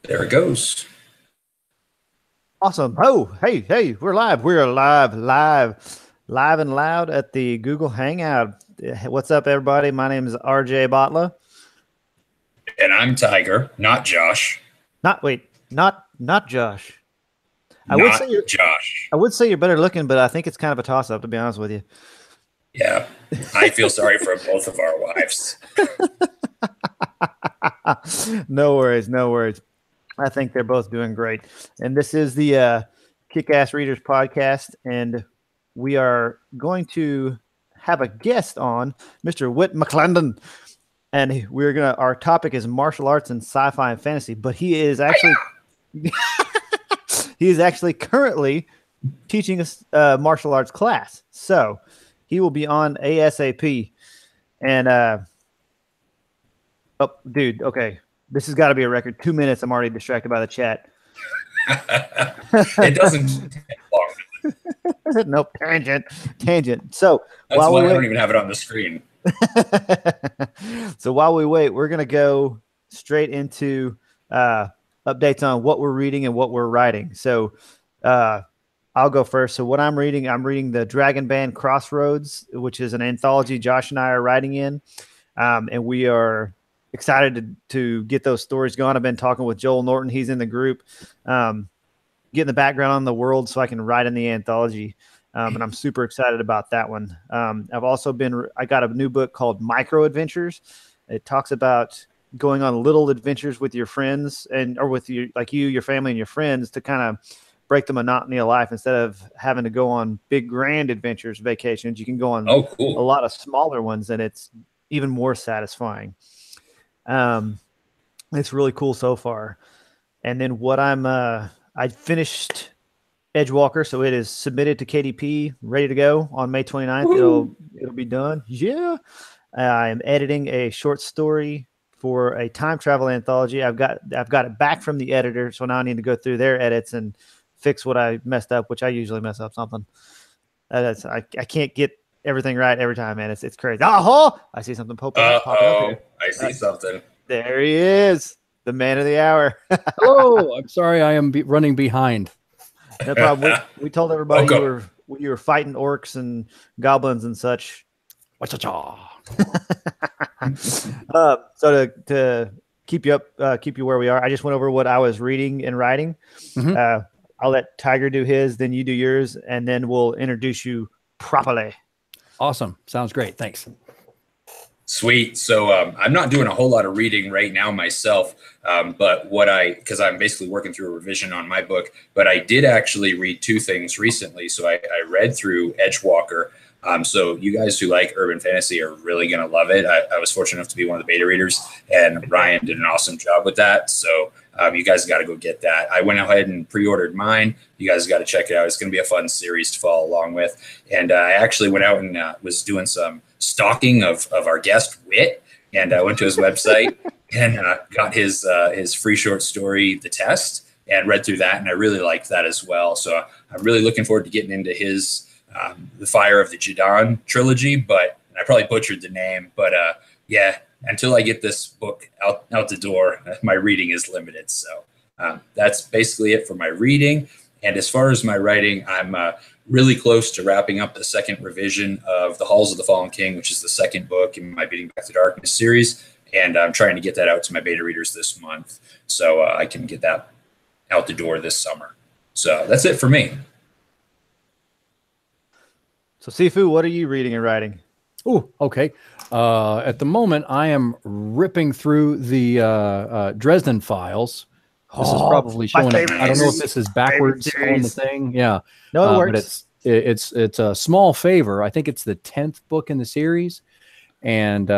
There it goes. Awesome. Oh, hey, we're live. We're live and loud at the Google Hangout. What's up, everybody? My name is RJ Batla. And I'm Tiger, not Josh. Not Josh. Not Josh. I would say you're better looking, but I think it's kind of a toss up, to be honest with you. Yeah, I feel sorry for both of our wives. No worries. I think they're both doing great. And this is the Kickass Readers podcast, and we are going to have a guest on, Mr. Whit McClendon. And our topic is martial arts and sci-fi and fantasy, but he is actually currently teaching a martial arts class. So he will be on ASAP. And oh, dude, okay. This has got to be a record. 2 minutes. I'm already distracted by the chat. It doesn't take long. Nope. Tangent. So that's why I don't even have it on the screen. So while we wait, we're going to go straight into updates on what we're reading and what we're writing. So I'll go first. So what I'm reading the Dragon Band Crossroads, which is an anthology Josh and I are writing in. And we are excited to get those stories going. I've been talking with Joel Norton. He's in the group, getting the background on the world so I can write in the anthology. And I'm super excited about that one. I got a new book called Micro Adventures. It talks about going on little adventures with your friends or with your family and your friends to kind of break the monotony of life. Instead of having to go on big grand adventures, vacations, you can go on a lot of smaller ones, and it's even more satisfying. It's really cool so far. And then I finished Edgewalker, so it is submitted to KDP, ready to go on May 29th. Woo! It'll be done. Yeah. I am editing a short story for a time travel anthology. I've got it back from the editor, so now I need to go through their edits and fix what I messed up, which I usually mess up something. I can't get everything right every time, man. It's crazy. Oh, I see something popping up here. I see something. There he is, the man of the hour. Hello. I'm sorry I am running behind. No problem. We told everybody you were fighting orcs and goblins and such. So to keep you where we are, I just went over what I was reading and writing. Mm-hmm. I'll let Tiger do his, then you do yours, and then we'll introduce you properly. Awesome. Sounds great. Thanks. Sweet. So I'm not doing a whole lot of reading right now myself, but because I'm basically working through a revision on my book, but I did actually read two things recently. So I read through Edgewalker. So you guys who like urban fantasy are really going to love it. I was fortunate enough to be one of the beta readers, and Ryan did an awesome job with that. So you guys got to go get that. I went ahead and pre-ordered mine. You guys got to check it out. It's going to be a fun series to follow along with. And I actually went out and was doing some stalking of our guest Whit, and I went to his website and got his free short story, The Test, and read through that, and I really liked that as well. So I'm really looking forward to getting into his The Fire of the Jidaan trilogy, but I probably butchered the name, but yeah, until I get this book out the door, my reading is limited. So that's basically it for my reading. And as far as my writing, I'm really close to wrapping up the second revision of The Halls of the Fallen King, which is the second book in my Beating Back to Darkness series. And I'm trying to get that out to my beta readers this month, so I can get that out the door this summer. So that's it for me. So Sifu, what are you reading and writing? Oh, okay. At the moment, I am ripping through the Dresden Files. This is probably showing up. I don't know if this is backwards on the thing. Yeah. No, it works. But it's a small favor. I think it's the 10th book in the series. And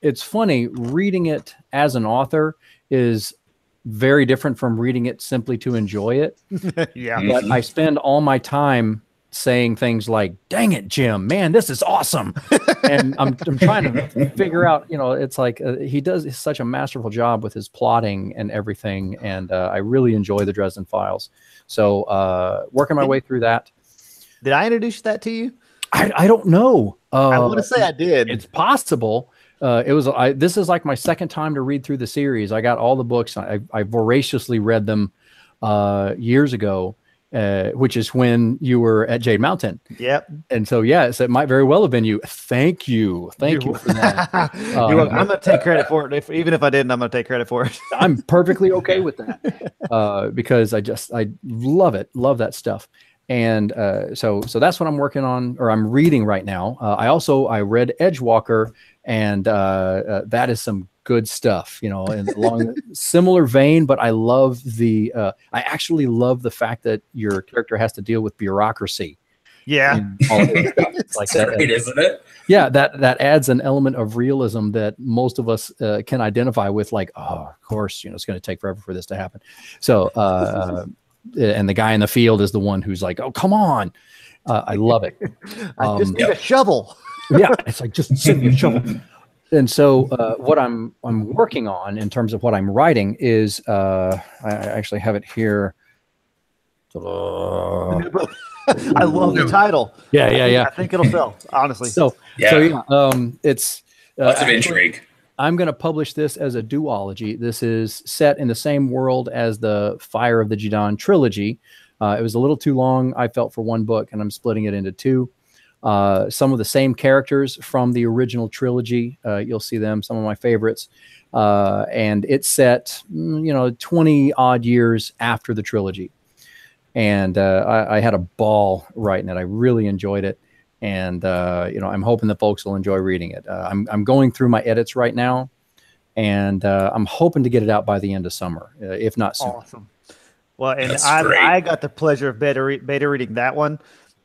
it's funny, reading it as an author is very different from reading it simply to enjoy it. Yeah. But I spend all my time saying things like, dang it, Jim, man, this is awesome. And I'm trying to figure out, it's like he does such a masterful job with his plotting and everything. And I really enjoy the Dresden Files. So working my way through that. Did I introduce that to you? I don't know. I want to say I did. It's possible. This is like my second time to read through the series. I got all the books. I voraciously read them years ago, which is when you were at Jade Mountain. Yep. And so, yes, it might very well have been you. Thank you for that. I'm going to take credit for it. Even if I didn't, I'm going to take credit for it. I'm perfectly okay with that because I love it. Love that stuff. And so that's what I'm working on, or I'm reading right now. I read Edgewalker, and that is some good stuff, you know, and along similar vein. But I love I actually love the fact that your character has to deal with bureaucracy. Yeah, it's like that, great, isn't it? Yeah, that adds an element of realism that most of us can identify with. Like, oh, of course, you know, it's going to take forever for this to happen. So, and the guy in the field is the one who's like, oh, come on. I love it. I just need a shovel. Yeah, it's like, just send me a shovel. And so what I'm working on in terms of what I'm writing is I actually have it here. I love the title. Yeah. I think it'll sell, honestly. It's lots of intrigue. I'm going to publish this as a duology. This is set in the same world as the Fire of the Jidaan trilogy. It was a little too long, I felt, for one book, and I'm splitting it into two. Some of the same characters from the original trilogy. You'll see them, some of my favorites. And it's set, 20 odd years after the trilogy. And I had a ball writing it. I really enjoyed it. And, I'm hoping that folks will enjoy reading it. I'm going through my edits right now, and I'm hoping to get it out by the end of summer, if not sooner. Awesome. Well, and I got the pleasure of beta reading that one,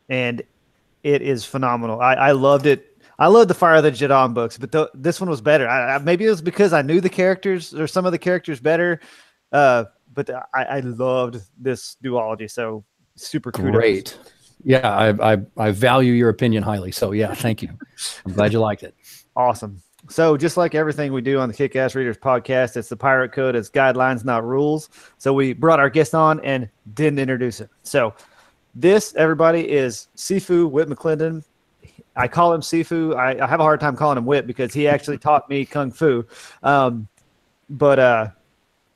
and it is phenomenal. I loved it. I love the Fire of the Jidaan books, but this one was better. Maybe it was because I knew the characters or some of the characters better, but I loved this duology. So super kudos. Great. Yeah, I value your opinion highly. So yeah, thank you. I'm glad you liked it. Awesome. So just like everything we do on the Kickass Readers podcast, it's the pirate code. It's guidelines, not rules. So we brought our guest on and didn't introduce him. So this, everybody, is Sifu Whit McClendon. I call him Sifu. I have a hard time calling him Whit because he actually taught me Kung Fu. But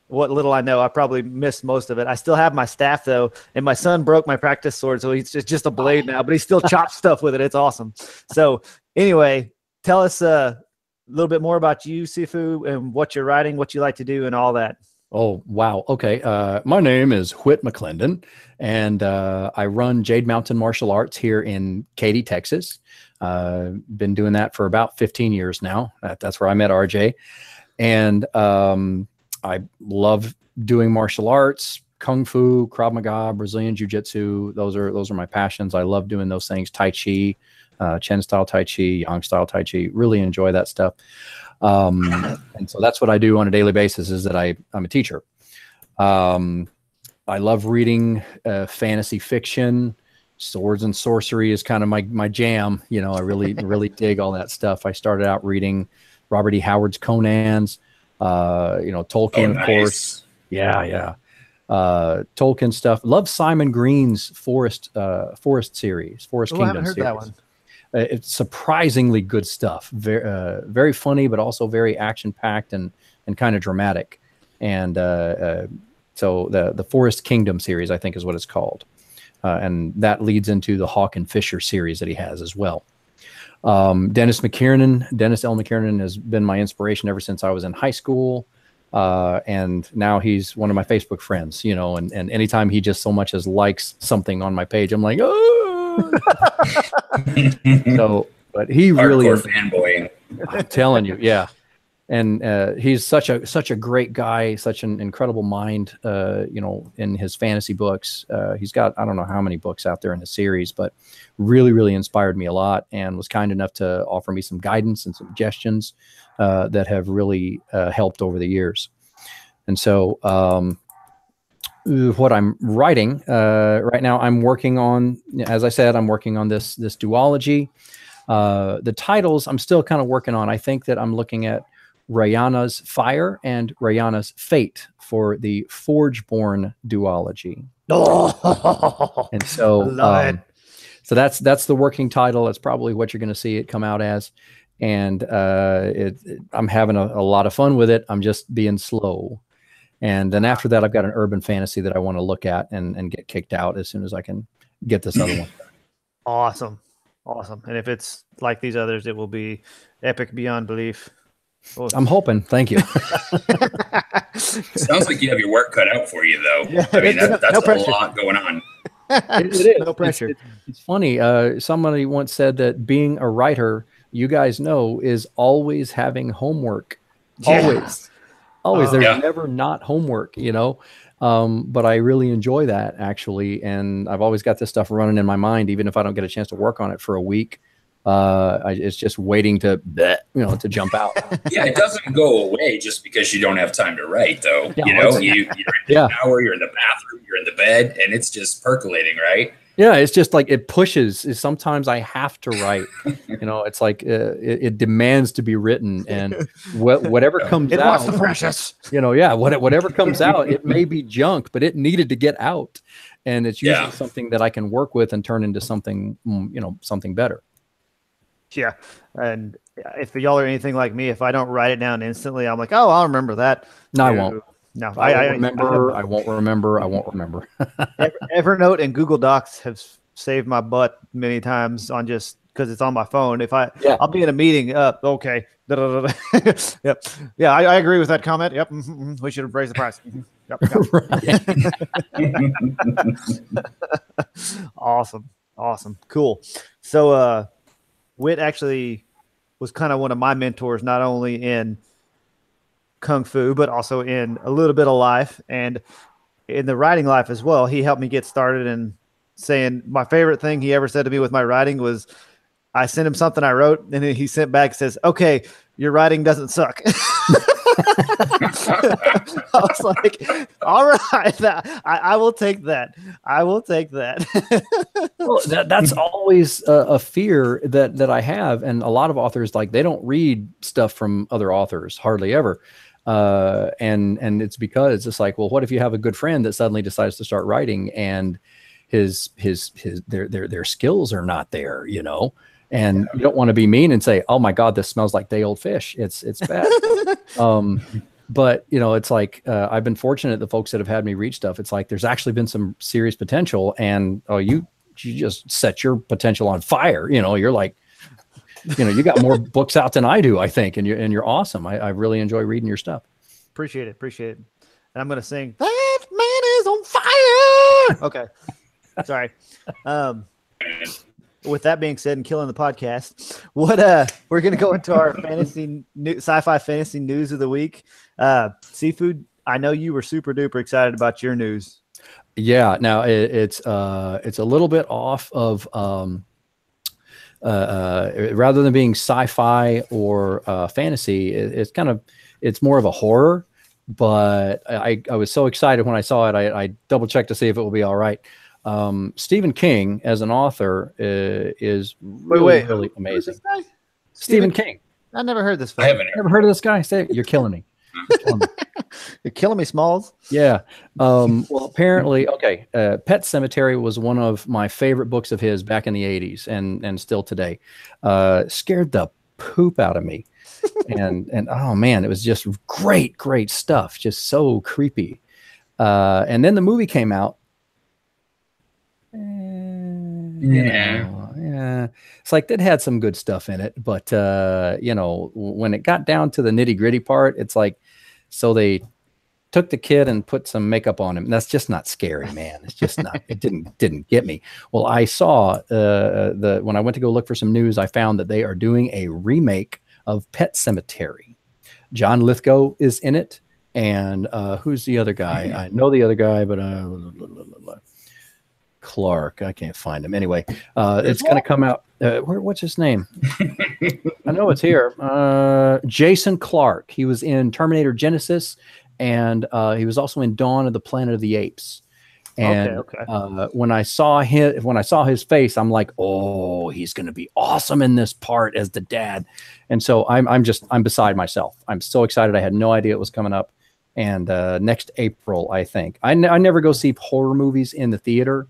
what little I know, I probably missed most of it. I still have my staff, though, and my son broke my practice sword, so he's just a blade now, but he still chops stuff with it. It's awesome. So anyway, tell us a little bit more about you, Sifu, and what you're writing, what you like to do, and all that. Oh, wow. Okay. My name is Whit McClendon, and I run Jade Mountain Martial Arts here in Katy, Texas. Been doing that for about 15 years now. That's where I met RJ. And I love doing martial arts, Kung Fu, Krav Maga, Brazilian Jiu-Jitsu. Those are my passions. I love doing those things. Tai Chi, Chen style Tai Chi, Yang style Tai Chi. Really enjoy that stuff. And so that's what I do on a daily basis, is that I'm a teacher. I love reading fantasy fiction. Swords and sorcery is kind of my jam. I really dig all that stuff. I started out reading Robert E. Howard's Conan's, Tolkien, of course. Yeah. Tolkien stuff. Love Simon Green's Forest series, Forest Kingdom I haven't heard series. that one. It's surprisingly good stuff. Very funny, but also very action-packed and kind of dramatic. And so the Forest Kingdom series, I think, is what it's called. And that leads into the Hawk and Fisher series that he has as well. Dennis L. McKiernan has been my inspiration ever since I was in high school. And now he's one of my Facebook friends, and anytime he just so much as likes something on my page, I'm like, oh. But he really hardcore fanboying. I'm telling you, yeah. And he's such a great guy, such an incredible mind, in his fantasy books. He's got, I don't know how many books out there in the series, but really, really inspired me a lot, and was kind enough to offer me some guidance and suggestions that have really helped over the years. And so what I'm writing right now, I'm working on, as I said, I'm working on this duology. The titles I'm still kind of working on. I think that I'm looking at Rayana's Fire and Rayana's Fate for the Forgeborn duology. Oh, and so love it. So that's the working title. That's probably what you're going to see it come out as. and I'm having a lot of fun with it. I'm just being slow. And then after that, I've got an urban fantasy that I want to look at and get kicked out as soon as I can get this other one. Awesome. And if it's like these others, it will be epic beyond belief. Oh. I'm hoping. Thank you. Sounds like you have your work cut out for you, though. Yeah, I mean, that's no a pressure. lot going on. It is. No pressure. It's funny. Somebody once said that being a writer, you guys know, is always having homework. Always. Always. There's never not homework, but I really enjoy that, actually. And I've always got this stuff running in my mind, even if I don't get a chance to work on it for a week. It's just waiting to jump out. Yeah, it doesn't go away just because you don't have time to write, though. Yeah, you're in the shower, you're in the bathroom, you're in the bed, and it's just percolating, right? Yeah, it's just like it pushes. Sometimes I have to write. It's like it demands to be written, and whatever comes it out. wants the precious. Whatever comes out, it may be junk, but it needed to get out, and it's usually something that I can work with and turn into something, something better. Yeah, and if y'all are anything like me, if I don't write it down instantly, I'm like, oh, I'll remember that. No, I won't. No, I won't remember. Evernote and Google Docs have saved my butt many times on just because it's on my phone. I'll be in a meeting. Okay. Yep. Yeah, I agree with that comment. Yep. We should have raised the price. Yep. Awesome. Cool. So, Whit actually was kind of one of my mentors, not only in Kung Fu, but also in a little bit of life and in the writing life as well. He helped me get started in saying my favorite thing he ever said to me with my writing was I sent him something I wrote and then he sent back and says, okay, your writing doesn't suck. I was like, all right, I will take that. Well, that's always a fear that I have. And a lot of authors, like, they don't read stuff from other authors, hardly ever. And it's because it's like, well, what if you have a good friend that suddenly decides to start writing and their skills are not there, and you don't want to be mean and say, oh my God, this smells like day old fish. It's bad. But it's like, I've been fortunate, the folks that have had me read stuff, it's like, there's actually been some serious potential and, you just set your potential on fire. You're like, you got more books out than I do, I think. And you're awesome. I really enjoy reading your stuff. Appreciate it. And I'm going to sing, that man is on fire. Okay. Sorry. With that being said and killing the podcast, we're going to go into our sci-fi fantasy news of the week. Seafood, I know you were super duper excited about your news. Yeah. Now it's a little bit off of, rather than being sci-fi or fantasy, it's more of a horror. But I was so excited when I saw it. I double checked to see if it will be all right. Stephen King as an author is really amazing. Stephen King. I never heard this. I haven't never heard of this guy. You're killing me. You're killing me, Smalls. Yeah. Well, apparently, okay. Pet Semetary was one of my favorite books of his back in the 80s and still today. Scared the poop out of me. and oh man, it was just great stuff. Just so creepy. And then the movie came out. It's like that had some good stuff in it, but when it got down to the nitty-gritty part, it's like, so they took the kid and put some makeup on him. And that's just not scary, man. It's just not. It didn't get me. Well, I saw when I went to go look for some news, I found that they are doing a remake of Pet Semetary. John Lithgow is in it, and who's the other guy? I know the other guy, but Clark. I can't find him. Anyway, it's going to come out. What's his name? I know it's here. Jason Clarke. He was in Terminator Genesis, and he was also in Dawn of the Planet of the Apes. And when I saw his face, I'm like, oh, he's going to be awesome in this part as the dad. And so I'm beside myself. I'm so excited. I had no idea it was coming up. And next April, I think. I never go see horror movies in the theater.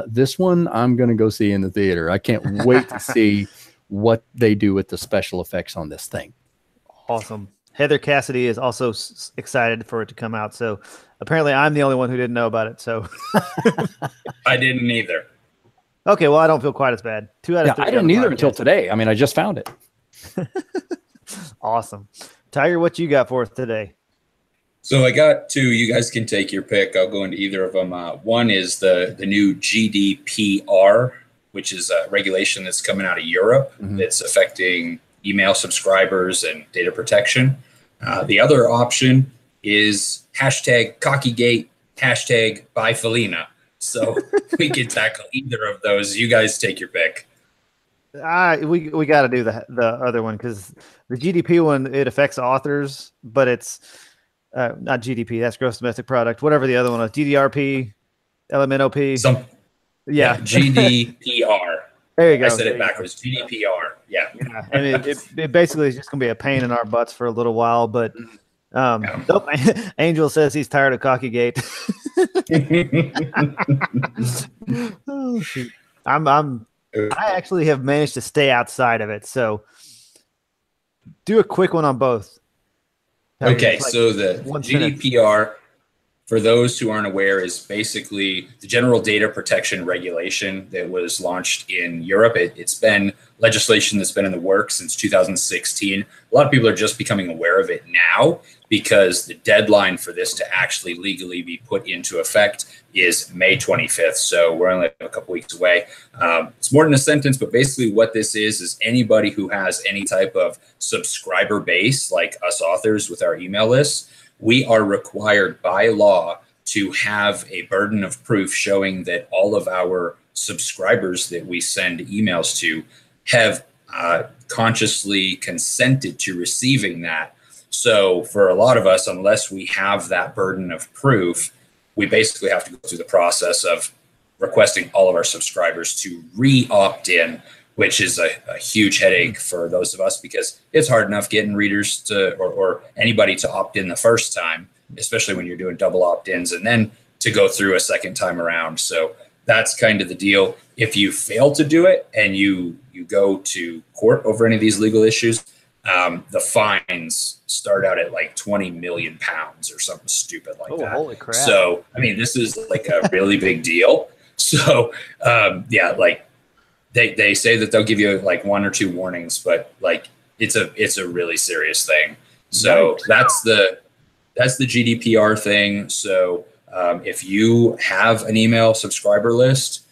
This one I'm going to go see in the theater. I can't wait to see what they do with the special effects on this thing. Awesome. Heather Cassidy is also excited for it to come out. So apparently I'm the only one who didn't know about it. So I didn't either. Okay, well, I don't feel quite as bad. 2 out of 3. I didn't either until today. I mean, I just found it. Awesome. Tiger, what you got for us today? So I got 2. You guys can take your pick. I'll go into either of them. One is the new GDPR, which is a regulation that's coming out of Europe that's affecting email subscribers and data protection. The other option is #Cockygate, #BuyFelina. So we can tackle either of those. You guys take your pick. We got to do the other one because the GDP one, it affects authors, but it's not GDP. That's gross domestic product. Whatever the other one is, GDRP, LMNOP. Yeah, GDPR. There you go. I said it backwards. GDPR. Yeah. I mean, it basically is just gonna be a pain in our butts for a little while, but. Nope. Angel says he's tired of Cockygate. Oh, shoot. I actually have managed to stay outside of it. So do a quick one on both. Okay, so the GDPR, for those who aren't aware, is basically the General Data Protection Regulation that was launched in Europe. It's been legislation that's been in the works since 2016. A lot of people are just becoming aware of it now because the deadline for this to actually legally be put into effect is May 25th. So we're only a couple weeks away. It's more than a sentence, but basically what this is anybody who has any type of subscriber base, like us authors with our email lists, we are required by law to have a burden of proof showing that all of our subscribers that we send emails to have consciously consented to receiving that. So for a lot of us, unless we have that burden of proof, we basically have to go through the process of requesting all of our subscribers to re-opt in, which is a huge headache for those of us because it's hard enough getting readers to or anybody to opt in the first time, especially when you're doing double opt-ins and then to go through a second time around. So that's kind of the deal. If you fail to do it and you go to court over any of these legal issues, the fines start out at like 20 million pounds or something stupid like that. Holy crap. So, I mean, this is like a really big deal. So, yeah, like they say that they'll give you like 1 or 2 warnings, but like it's a really serious thing. So that's the GDPR thing. So if you have an email subscriber list,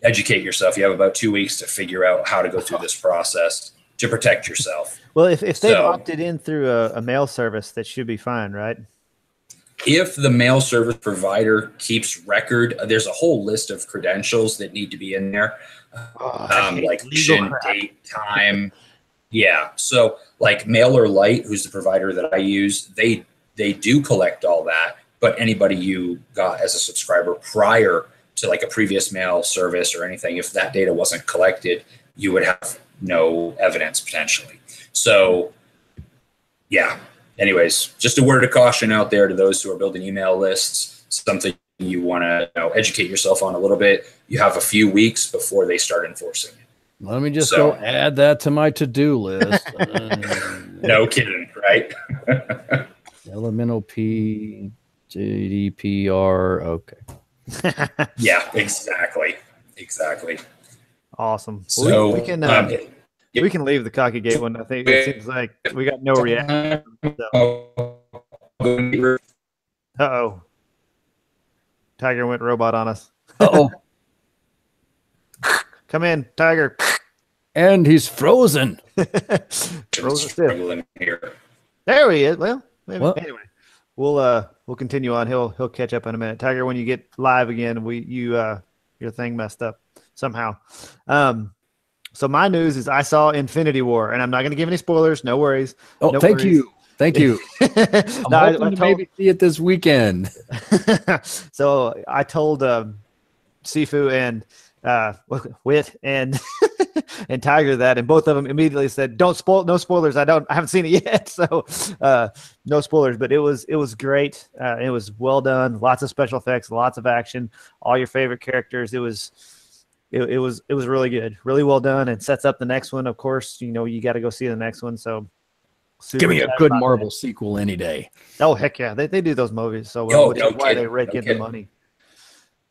educate yourself. You have about 2 weeks to figure out how to go through this process to protect yourself. Well, if they've opted in through a mail service, that should be fine, right? If the mail service provider keeps record, there's a whole list of credentials that need to be in there, like location, date, time. Yeah. So like MailerLite, who's the provider that I use, they do collect all that, but anybody you got as a subscriber prior to like a previous mail service or anything, if that data wasn't collected, you would have no evidence potentially. So yeah. Anyways, just a word of caution out there to those who are building email lists, something you want to educate yourself on a little bit. You have a few weeks before they start enforcing it. Let me just go add that to my to-do list. No kidding, right? LMNOP, GDPR, okay. Yeah, exactly. Awesome. So we can leave the Cockygate one. I think it seems like we got no reaction. Uh-oh. Tiger went robot on us. Uh-oh. Come in, Tiger. And he's frozen. Struggling here. There he is. Well, anyway, we'll continue on. He'll catch up in a minute. Tiger, when you get live again, your thing messed up somehow. So my news is I saw Infinity War, and I'm not going to give any spoilers. No worries. Oh, no thank worries. you. Thank you. I'm hoping to maybe see it this weekend. So I told Sifu and Whit and and Tiger that, and both of them immediately said, no spoilers. I haven't seen it yet. So no spoilers, but it was great. It was well done. Lots of special effects, lots of action, all your favorite characters. It was it was really good, really well done, and sets up the next one. Of course, you know, you got to go see the next one. So give me a good Marvel sequel any day. Oh heck yeah, they do those movies so well, which is why they rake in the money.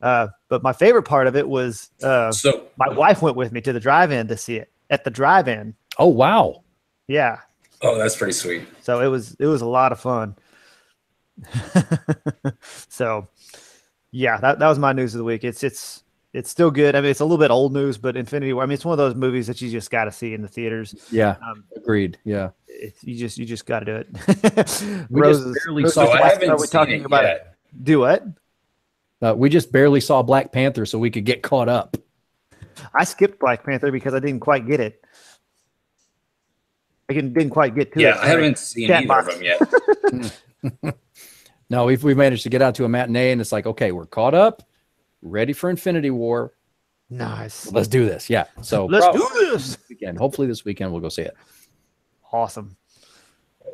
But my favorite part of it was so my wife went with me to the drive-in to see it at the drive-in. Oh wow. Yeah. Oh, that's pretty sweet. So it was a lot of fun. So yeah, that was my news of the week. It's still good. I mean, it's a little bit old news, but Infinity War, I mean, it's one of those movies that you just got to see in the theaters. Yeah. Agreed. Yeah. You just got to do it. We just barely saw. I haven't seen it yet. Do what? We just barely saw Black Panther, so we could get caught up. I skipped Black Panther because I didn't quite get it. I didn't quite get to it. Yeah, I haven't seen either of them yet. No, we've managed to get out to a matinee, and it's like, okay, we're caught up, ready for Infinity War. Nice. Let's do this. Yeah. So let's do this. Hopefully this weekend we'll go see it. Awesome.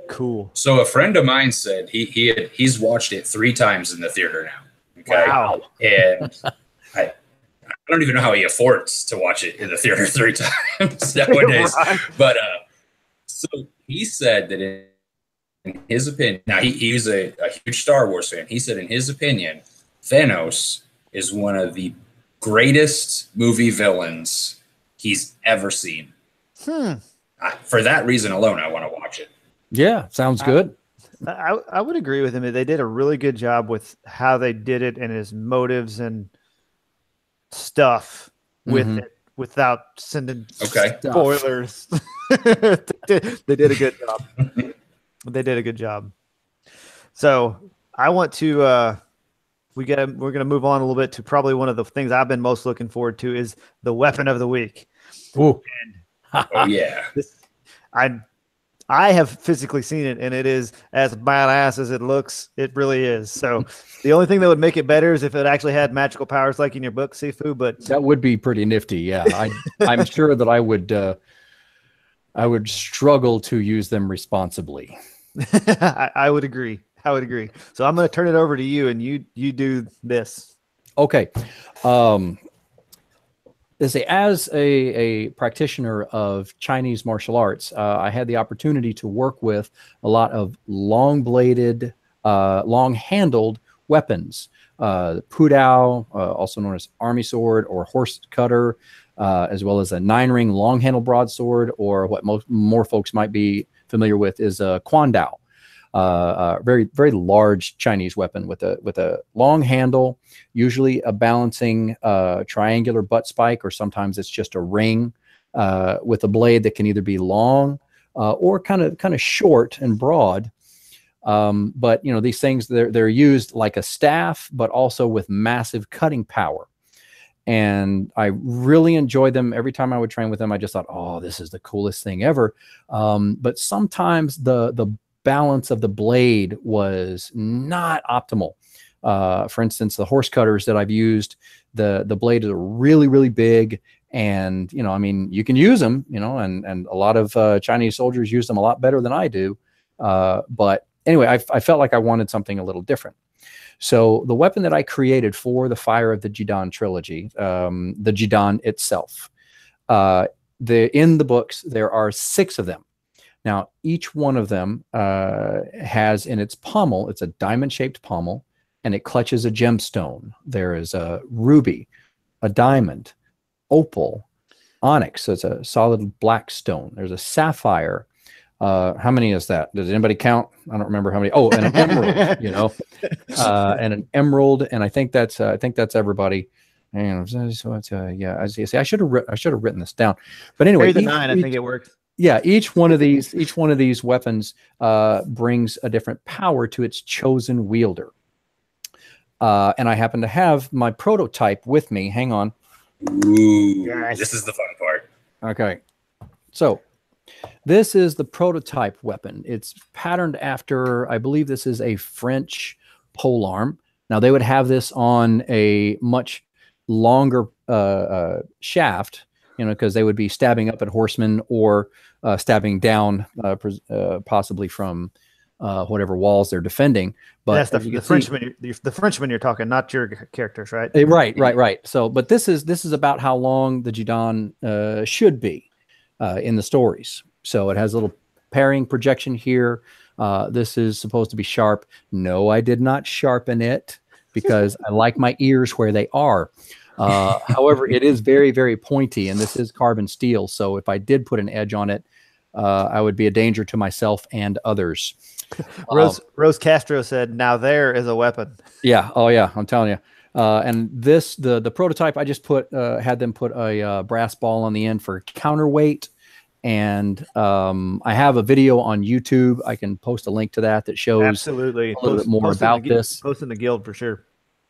Cool. So a friend of mine said he's watched it 3 times in the theater now. Okay. Wow. And I don't even know how he affords to watch it in the theater 3 times nowadays. Right. But so he said that in his opinion, now he's a huge Star Wars fan. He said in his opinion, Thanos is one of the greatest movie villains he's ever seen. For that reason alone, I want to watch it. Yeah, sounds good. I would agree with him. They did a really good job with how they did it and his motives and stuff with it without sending spoilers. They did a good job. They did a good job. So I want to we're gonna move on a little bit to probably one of the things I've been most looking forward to is the weapon of the week. Ooh. Oh yeah. I have physically seen it, and it is as badass as it looks. It really is. So the only thing that would make it better is if it actually had magical powers like in your book, Sifu. But that would be pretty nifty. Yeah, I'm sure that I would struggle to use them responsibly. I would agree. So I'm going to turn it over to you, and you do this. Okay. As a practitioner of Chinese martial arts, I had the opportunity to work with a lot of long-bladed, long-handled weapons. Pudao, also known as army sword or horse cutter, as well as a 9-ring long-handled broadsword, or what more folks might be familiar with is a Quandao. Very, very large Chinese weapon with a long handle, usually a balancing triangular butt spike, or sometimes it's just a ring with a blade that can either be long or kind of short and broad. But you know, these things, they're used like a staff, but also with massive cutting power. And I really enjoyed them. Every time I would train with them, I just thought, oh, this is the coolest thing ever. But sometimes the balance of the blade was not optimal. For instance, the horse cutters that I've used, the blade is really, really big. And, you know, I mean, you can use them, you know, and a lot of Chinese soldiers use them a lot better than I do. But anyway, I felt like I wanted something a little different. So the weapon that I created for the Fire of the Jidaan trilogy, the Jidaan itself, in the books, there are 6 of them. Now, each one of them has in its pommel, it's a diamond-shaped pommel, and it clutches a gemstone. There is a ruby, a diamond, opal, onyx, so it's a solid black stone. There's a sapphire. How many is that? Does anybody count? I don't remember how many. Oh, and an emerald, you know, and an emerald, and I think that's everybody. And so it's yeah, as you say, I should have written this down. But anyway, the 9, I think it worked. Yeah, each one of these weapons brings a different power to its chosen wielder. And I happen to have my prototype with me. Hang on. Ooh, yes. This is the fun part. Okay. So this is the prototype weapon. It's patterned after, I believe this is a French polearm. Now they would have this on a much longer shaft, you know, because they would be stabbing up at horsemen or stabbing down, possibly from whatever walls they're defending. But that's the Frenchman. The Frenchman you're talking, not your characters, right? Right. So, but this is about how long the Jidaan should be in the stories. So it has a little parrying projection here. This is supposed to be sharp. No, I did not sharpen it because I like my ears where they are. However, it is very, very pointy, and this is carbon steel. So if I did put an edge on it, I would be a danger to myself and others. Rose Castro said, "Now there is a weapon." Yeah. Oh yeah. I'm telling you. And this, the prototype, I just had them put a brass ball on the end for counterweight. And I have a video on YouTube. I can post a link to that shows absolutely a little bit more about this. Post in the guild for sure.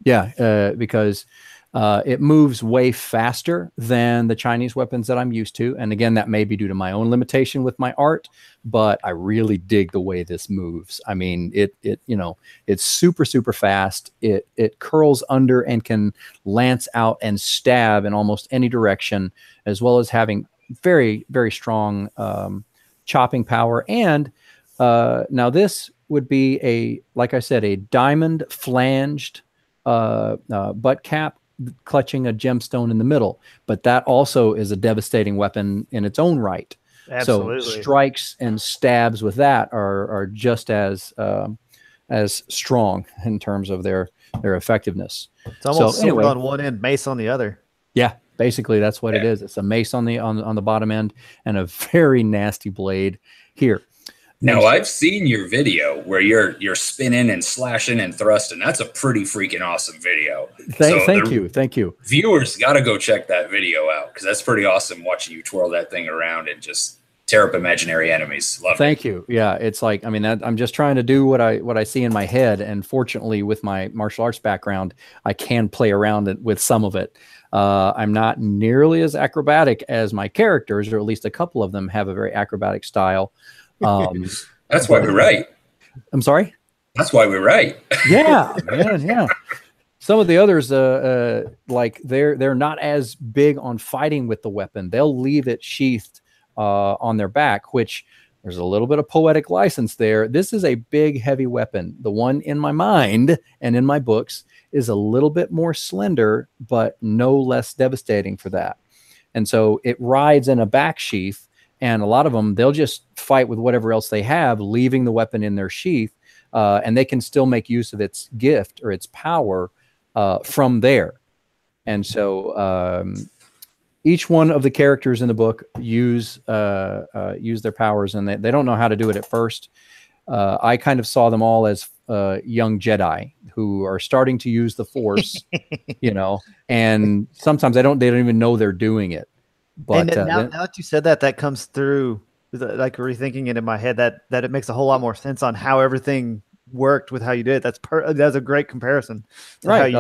Yeah, because it moves way faster than the Chinese weapons that I'm used to. And again, that may be due to my own limitation with my art, but I really dig the way this moves. I mean, it's super, super fast. It curls under and can lance out and stab in almost any direction, as well as having very, very strong chopping power. And now this would be like I said, a diamond flanged butt cap clutching a gemstone in the middle, but that also is a devastating weapon in its own right. Absolutely. So strikes and stabs with that are just as strong in terms of their effectiveness. It's almost sword on one end, mace on the other. Yeah, basically that's what it is. It's a mace on the bottom end and a very nasty blade here. Now, I've seen your video where you're spinning and slashing and thrusting. That's a pretty freaking awesome video. Thank you. Viewers got to go check that video out because that's pretty awesome watching you twirl that thing around and just tear up imaginary enemies. Love it. Thank you. Yeah, it's like, I mean, I'm just trying to do what I see in my head, and fortunately, with my martial arts background, I can play around with some of it. I'm not nearly as acrobatic as my characters, or at least a couple of them have a very acrobatic style. That's why we're right. I'm sorry? That's why we're right. Yeah, man, yeah. Some of the others, like they're not as big on fighting with the weapon. They'll leave it sheathed on their back, which there's a little bit of poetic license there. This is a big, heavy weapon. The one in my mind and in my books is a little bit more slender, but no less devastating for that. And so it rides in a back sheath. And a lot of them, they'll just fight with whatever else they have, leaving the weapon in their sheath, and they can still make use of its gift or its power from there. And so each one of the characters in the book use their powers, and they don't know how to do it at first. I kind of saw them all as young Jedi who are starting to use the Force, and sometimes they don't even know they're doing it. But and now that you said that comes through, like rethinking it in my head, that it makes a whole lot more sense on how everything worked with how you did it. That's a great comparison. Right.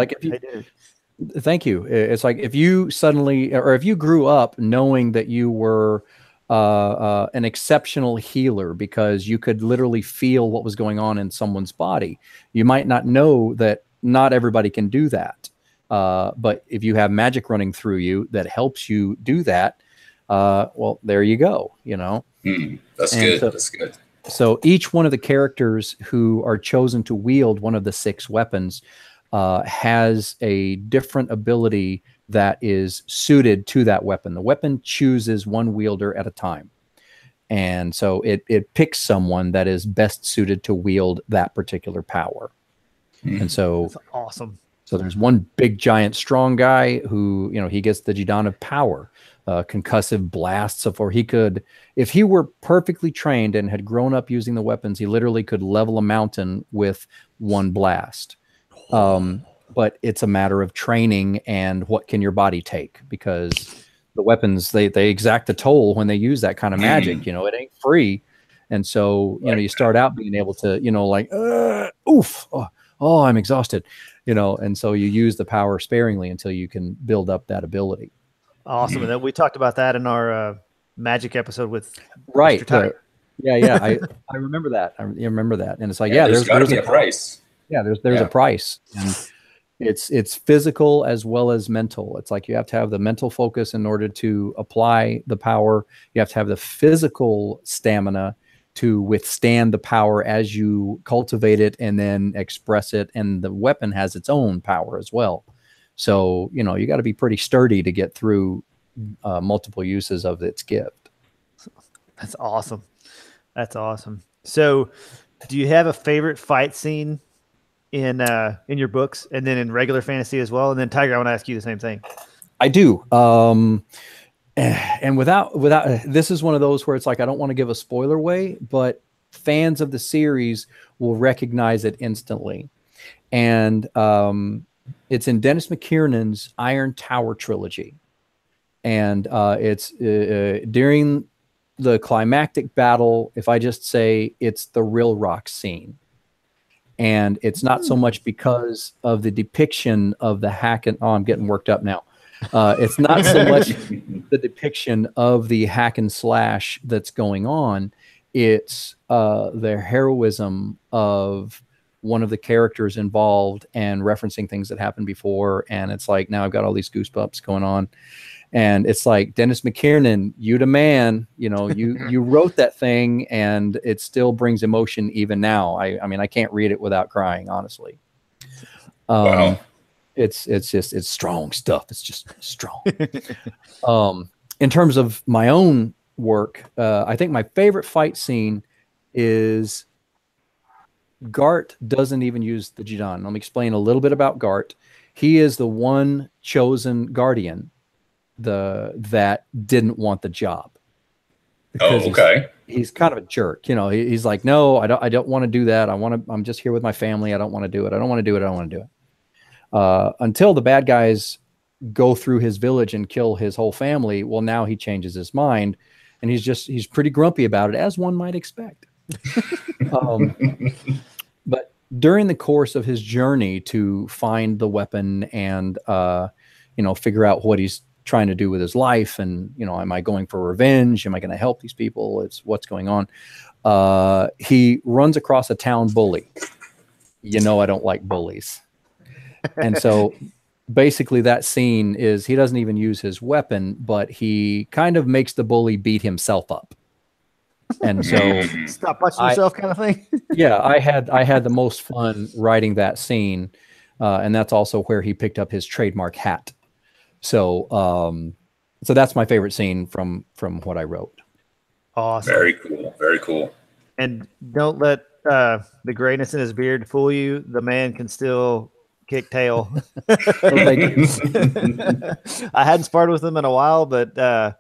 Thank you. It's like if you suddenly, or if you grew up knowing that you were an exceptional healer because you could literally feel what was going on in someone's body, you might not know that not everybody can do that. But if you have magic running through you that helps you do that, well, there you go, That's good. That's good. So each one of the characters who are chosen to wield one of the 6 weapons has a different ability that is suited to that weapon. The weapon chooses one wielder at a time. And so it picks someone that is best suited to wield that particular power. And so that's awesome. So there's one big, giant, strong guy who, he gets the Jidaan of power, concussive blasts. If he were perfectly trained and had grown up using the weapons, he literally could level a mountain with one blast. But it's a matter of training and what can your body take, because the weapons, they exact a toll when they use that kind of magic. It ain't free. And so, you start out being able to, like, oof, oh, I'm exhausted. And so you use the power sparingly until you can build up that ability. Awesome. And then we talked about that in our magic episode with Mr. Tiger. Yeah. I remember that. I remember that. And it's like, there's a price. Yeah, there's a price. And it's physical as well as mental. It's like you have to have the mental focus in order to apply the power. You have to have the physical stamina to withstand the power as you cultivate it and then express it. And the weapon has its own power as well. So, you know, you got to be pretty sturdy to get through multiple uses of its gift. That's awesome. That's awesome. So do you have a favorite fight scene in your books and then in regular fantasy as well? And then Tiger, I want to ask you the same thing. I do. And without this is one of those where it's like, I don't want to give a spoiler away, but fans of the series will recognize it instantly. And it's in Dennis McKiernan's Iron Tower trilogy. And it's during the climactic battle, if I just say it's the Real Rock scene. And it's not so much because of the depiction of the hack and I'm getting worked up now. It's not so much the depiction of the hack and slash that's going on. It's the heroism of one of the characters involved and referencing things that happened before. And it's like, now I've got all these goosebumps going on. And it's like, Dennis McKiernan, you the man, you know, you wrote that thing and it still brings emotion even now. I mean, I can't read it without crying, honestly. Wow. It's strong stuff. It's just strong. In terms of my own work, I think my favorite fight scene is Gart doesn't even use the Jidaan. Let me explain a little bit about Gart. He is the one chosen guardian that didn't want the job. Oh, okay. He's kind of a jerk. You know, he's like, no, I don't want to do that. I'm just here with my family. I don't want to do it. I don't want to do it. I don't want to do it. Until the bad guys go through his village and kill his whole family. Well, now he changes his mind and he's pretty grumpy about it, as one might expect. But during the course of his journey to find the weapon and, figure out what he's trying to do with his life. And, am I going for revenge? Am I going to help these people? It's what's going on. He runs across a town bully. I don't like bullies. And so basically that scene is he doesn't even use his weapon, but he kind of makes the bully beat himself up. And so stop punching yourself kind of thing. Yeah, I had the most fun writing that scene. And that's also where he picked up his trademark hat. So that's my favorite scene from what I wrote. Awesome. Very cool. Very cool. And don't let the grayness in his beard fool you. The man can still kick tail. Thank you. I hadn't sparred with him in a while, but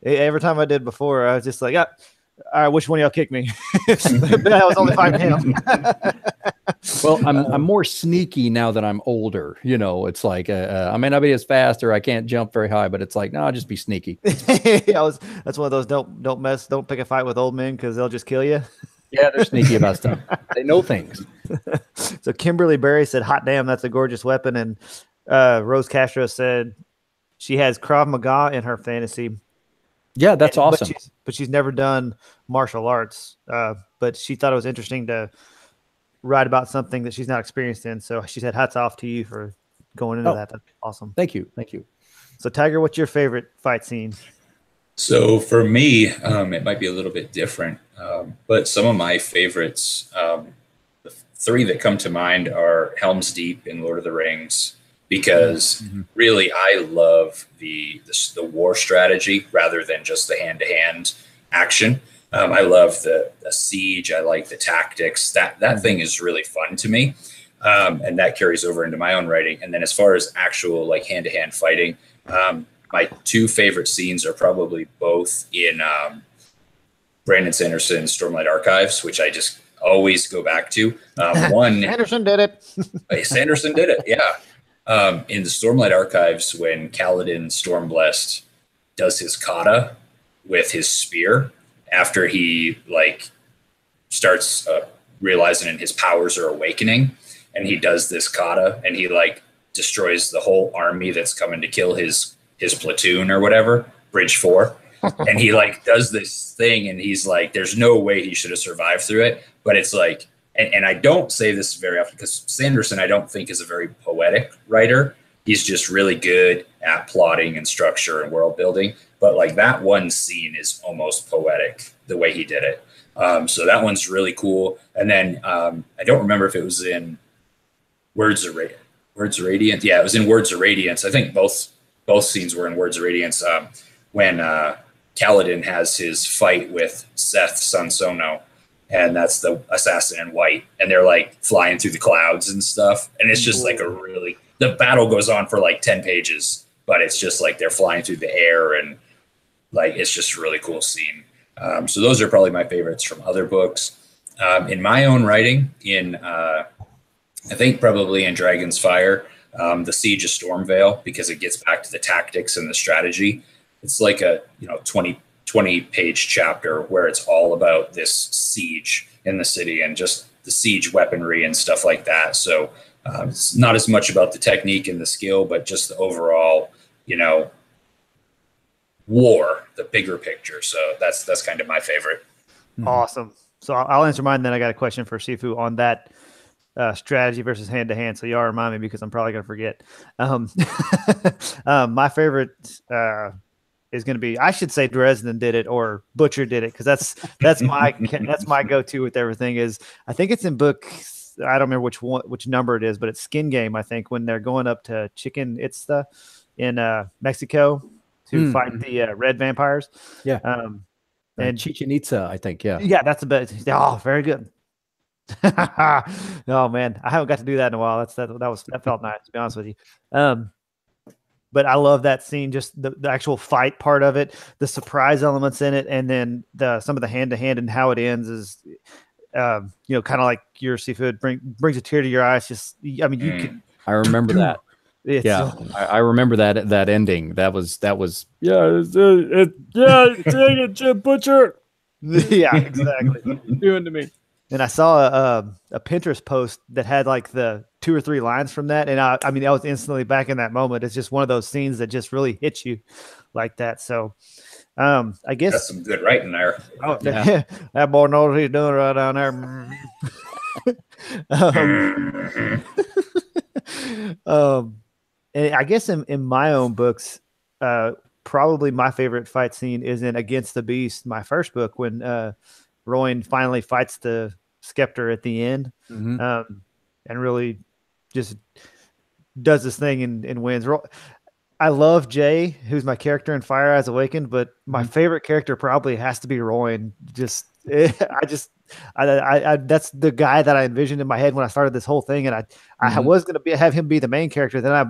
every time I did before, I was just like, all right, which one of y'all kicked me? But I was only fighting him. Well, I'm more sneaky now that I'm older. It's like I may not be as fast or I can't jump very high, but it's like, no, I'll just be sneaky. That's one of those don't pick a fight with old men because they'll just kill you. Yeah, they're sneaky about stuff. They know things. So Kimberly Berry said, hot damn, that's a gorgeous weapon. And Rose Castro said she has Krav Maga in her fantasy. Yeah, that's awesome. But she's never done martial arts. But she thought it was interesting to write about something that she's not experienced in. So she said, hats off to you for going into that. That's awesome. Thank you. Thank you. So Tiger, what's your favorite fight scene? So for me, it might be a little bit different, but some of my favorites, the three that come to mind are Helm's Deep in Lord of the Rings, because really I love the war strategy rather than just the hand-to-hand action. I love the siege. I like the tactics. That thing is really fun to me, and that carries over into my own writing. And then as far as actual like hand-to-hand fighting, my two favorite scenes are probably both in Brandon Sanderson's Stormlight Archives, which I just always go back to. One, Sanderson did it. Sanderson did it, yeah. In the Stormlight Archives, when Kaladin Stormblessed does his kata with his spear, after he starts realizing his powers are awakening, and he does this kata, and he destroys the whole army that's coming to kill his platoon or whatever, Bridge 4. And he does this thing, and he's like, there's no way he should have survived through it. But it's like, and I don't say this very often because Sanderson, I don't think, is a very poetic writer. He's just really good at plotting and structure and world building. But that one scene is almost poetic, the way he did it. So that one's really cool. And then I don't remember if it was in Words of Radiance. Yeah, it was in Words of Radiance. I think both scenes were in Words of Radiance, when Kaladin has his fight with Seth Son Sono, and that's the assassin in white, and they're like flying through the clouds and stuff. And it's just like the battle goes on for like 10 pages, but it's just like they're flying through the air, and like it's just a really cool scene. So those are probably my favorites from other books. In my own writing, I think probably in Dragon's Fire, the Siege of Stormvale, because it gets back to the tactics and the strategy. It's like a 20 page chapter where it's all about this siege in the city and just the siege weaponry and stuff like that. So it's not as much about the technique and the skill, but just the overall, war, the bigger picture. So that's kind of my favorite. Awesome. So I'll answer mine. Then I got a question for Sifu on that strategy versus hand to hand. So y'all remind me, because I'm probably going to forget. My favorite is going to be, I should say Dresden did it or Butcher did it, because that's my go-to with everything. Is I think it's in book, I don't remember which number it is, but it's Skin Game, I think, when they're going up to Chichen Itza in Mexico to fight the red vampires. Yeah. And Chichen Itza, I think. Yeah. Yeah, that's the best. Oh, very good. Oh man, I haven't got to do that in a while. That felt nice, to be honest with you. But I love that scene, just the actual fight part of it, the surprise elements in it, and then some of the hand to hand and how it ends is, kind of like your Seafood brings a tear to your eyes. Just, I mean, you can. I remember that. I remember that ending. That was dang it, Jim Butcher. Yeah, exactly. Doing to me. And I saw a Pinterest post that had like the 2 or 3 lines from that. And I mean, I was instantly back in that moment. It's just one of those scenes that just really hits you like that. So I guess that's some good writing there. Oh, yeah. That boy knows what he's doing right down there. And I guess in my own books, probably my favorite fight scene is in Against the Beast, my first book, when Rowan finally fights the Skeptor at the end, and really just does this thing and wins. I love Jay, who's my character in Fire Eyes Awakened, but my favorite character probably has to be Rowan. That's the guy that I envisioned in my head when I started this whole thing, and I was going to have him be the main character. Then I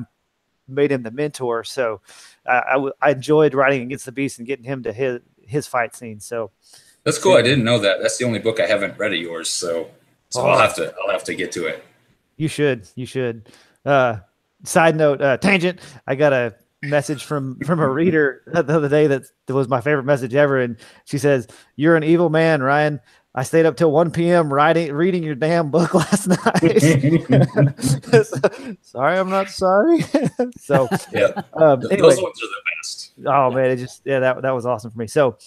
made him the mentor. So I enjoyed writing Against the Beast and getting him to his fight scene. So. That's cool. I didn't know that. That's the only book I haven't read of yours. So I'll have to get to it. You should. Side note, tangent. I got a message from a reader the other day that was my favorite message ever. And she says, "You're an evil man, Ryan. I stayed up till 1 p.m. reading your damn book last night." Sorry, I'm not sorry. So yeah, anyway, those ones are the best. Oh man, that was awesome for me. So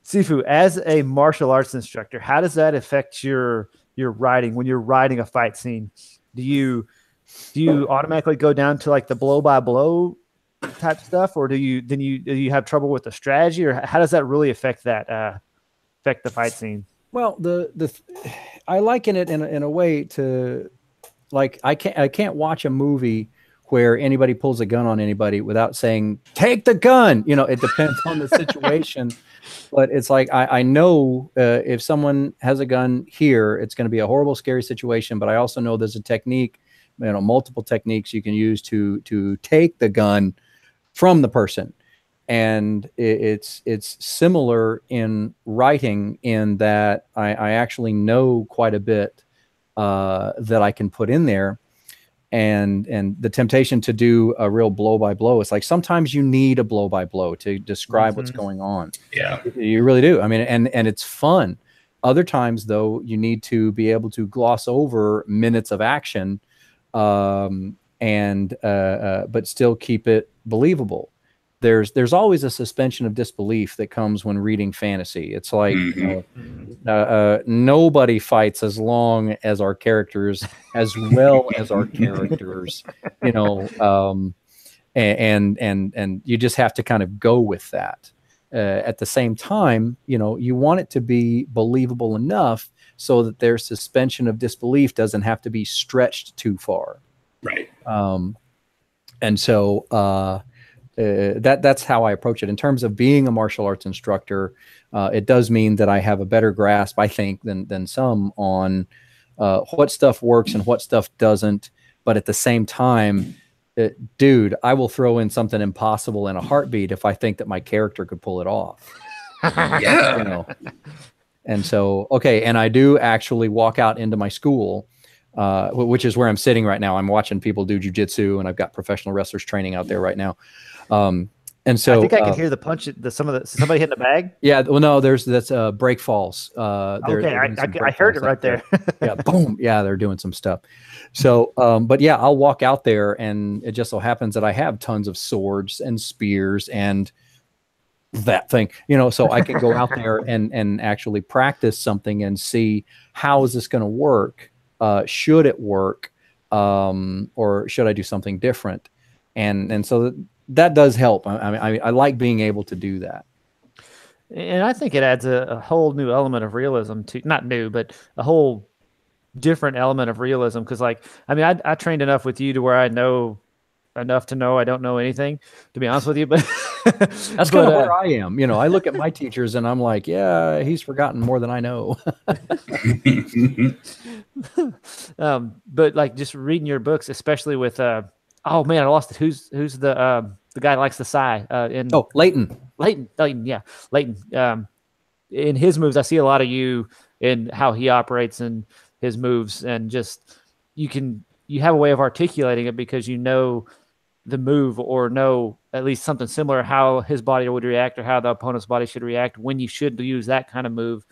Sifu, as a martial arts instructor, how does that affect your writing when you're writing a fight scene? Do you automatically go down to like the blow by blow type stuff, or do you have trouble with the strategy, or how does that really affect the fight scene? Well, I liken it in a way to, like, I can't watch a movie where anybody pulls a gun on anybody without saying, "Take the gun." It depends on the situation. But it's like, I know if someone has a gun here, it's going to be a horrible, scary situation. But I also know there's a technique, multiple techniques you can use to take the gun from the person. And it's similar in writing in that I actually know quite a bit that I can put in there. And the temptation to do a real blow by blow, it's like sometimes you need a blow by blow to describe what's going on. Yeah, you really do. I mean, and it's fun. Other times, though, you need to be able to gloss over minutes of action, but still keep it believable. There's always a suspension of disbelief that comes when reading fantasy. It's like nobody fights as long as our characters, as well as our characters, and you just have to kind of go with that. At the same time, you know, you want it to be believable enough so that their suspension of disbelief doesn't have to be stretched too far. Right. And so that's how I approach it. In terms of being a martial arts instructor, it does mean that I have a better grasp, I think, than some on what stuff works and what stuff doesn't. But at the same time, dude, I will throw in something impossible in a heartbeat if I think that my character could pull it off. Yeah. You know? And so, okay. And I do actually walk out into my school, which is where I'm sitting right now. I'm watching people do jujitsu, and I've got professional wrestlers training out there right now. And so I think I can hear the punch. Somebody hitting a bag. Yeah. Well, no, that's break falls. Okay, I heard it right there. Yeah. Boom. Yeah. They're doing some stuff. So, but yeah, I'll walk out there, and it just so happens that I have tons of swords and spears and that thing, you know, so I can go out there and actually practice something and see how is this going to work? Should it work? Or should I do something different? And so that does help. I like being able to do that. And I think it adds a whole new element of realism to, not new, but a whole different element of realism. Because, like, I mean, I trained enough with you to where I know enough to know I don't know anything, to be honest with you. But that's kind of where I am. You know, I look at my teachers and I'm like, yeah, he's forgotten more than I know. But like just reading your books, especially with oh man, I lost it. Who's the guy that likes the Psy? Leighton. Yeah, Leighton. In his moves, I see a lot of you in how he operates and his moves, and just you have a way of articulating it because you know the move, or know at least something similar, how his body would react or how the opponent's body should react when you should use that kind of move.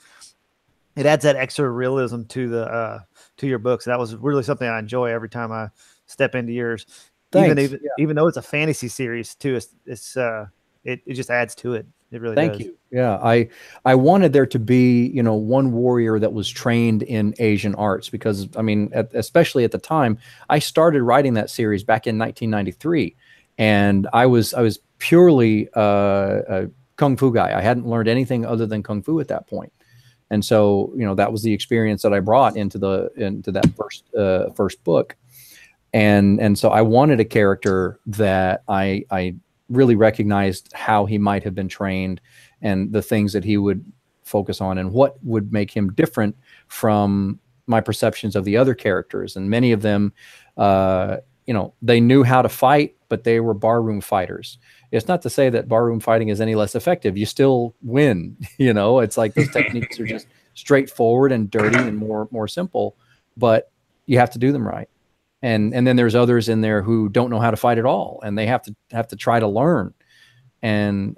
It adds that extra realism to your books. That was really something I enjoy every time I step into yours. Thanks. Even though it's a fantasy series too, it just adds to it. It really does. Thank you. Yeah, I wanted there to be, you know, one warrior that was trained in Asian arts, because I mean, especially at the time, I started writing that series back in 1993, and I was purely a kung fu guy. I hadn't learned anything other than kung fu at that point, and so, you know, that was the experience that I brought into that first book, and so I wanted a character that I really recognized how he might have been trained and the things that he would focus on and what would make him different from my perceptions of the other characters. And many of them, you know, they knew how to fight, but they were barroom fighters. It's not to say that barroom fighting is any less effective. You still win. You know, it's like those techniques are just straightforward and dirty and more simple, but you have to do them right. And then there's others in there who don't know how to fight at all, and they have to try to learn. And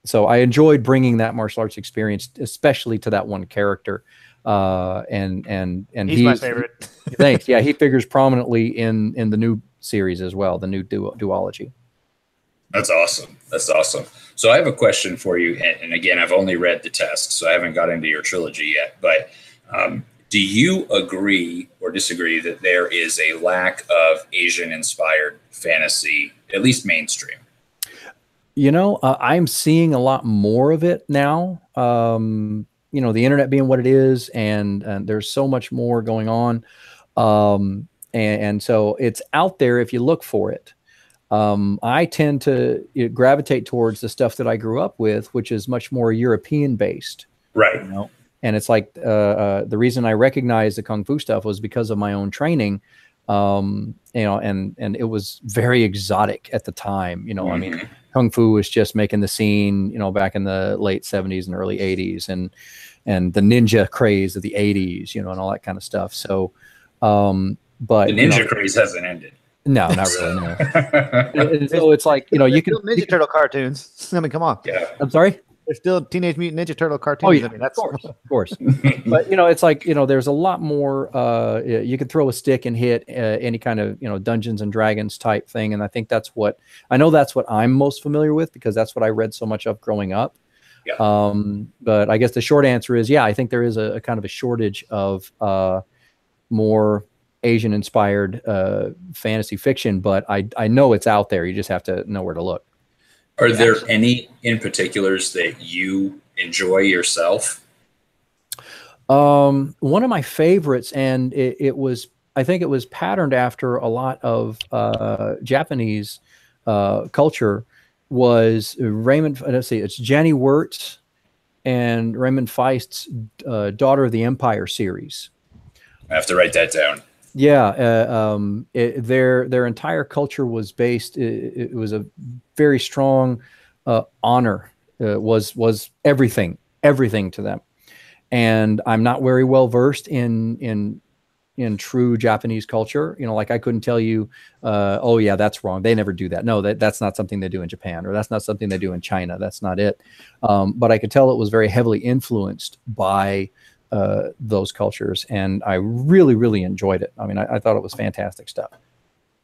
so I enjoyed bringing that martial arts experience, especially to that one character. And he's my favorite. Thanks. Yeah, he figures prominently in the new series as well, the new duology. That's awesome. That's awesome. So I have a question for you, and again, I've only read the test, so I haven't got into your trilogy yet. But do you agree or disagree that there is a lack of Asian-inspired fantasy, at least mainstream? You know, I'm seeing a lot more of it now. You know, the internet being what it is, and there's so much more going on. And so it's out there if you look for it. I tend to gravitate towards the stuff that I grew up with, which is much more European-based. Right. You know? And it's like the reason I recognized the Kung Fu stuff was because of my own training. You know, and it was very exotic at the time. You know, I mean, Kung Fu was just making the scene, you know, back in the late 70s and early 80s, and the ninja craze of the 80s, you know, and all that kind of stuff. So, but the ninja craze hasn't ended. No, not really. No. So it's like, you know, you can Ninja Turtle cartoons. I mean, come on. Yeah. I'm sorry. There's still Teenage Mutant Ninja Turtle cartoons. Oh, yeah, I mean, that's of course. But, you know, it's like, you know, there's a lot more, you could throw a stick and hit any kind of, you know, Dungeons and Dragons type thing. And I think that's what I'm most familiar with, because that's what I read so much of growing up. Yeah. But I guess the short answer is, yeah, I think there is a kind of a shortage of more Asian inspired fantasy fiction, but I know it's out there. You just have to know where to look. Are there any in particulars that you enjoy yourself? One of my favorites, and I think it was patterned after a lot of Japanese culture, was Raymond. Let's see, it's Jenny Wirtz and Raymond Feist's Daughter of the Empire series. I have to write that down. Yeah, their entire culture was based. It was a very strong honor. Was everything to them. And I'm not very well versed in true Japanese culture. You know, like I couldn't tell you, oh yeah, that's wrong. They never do that. No, that's not something they do in Japan, or that's not something they do in China. That's not it. But I could tell it was very heavily influenced by those cultures, and I really, really enjoyed it. I mean, I thought it was fantastic stuff.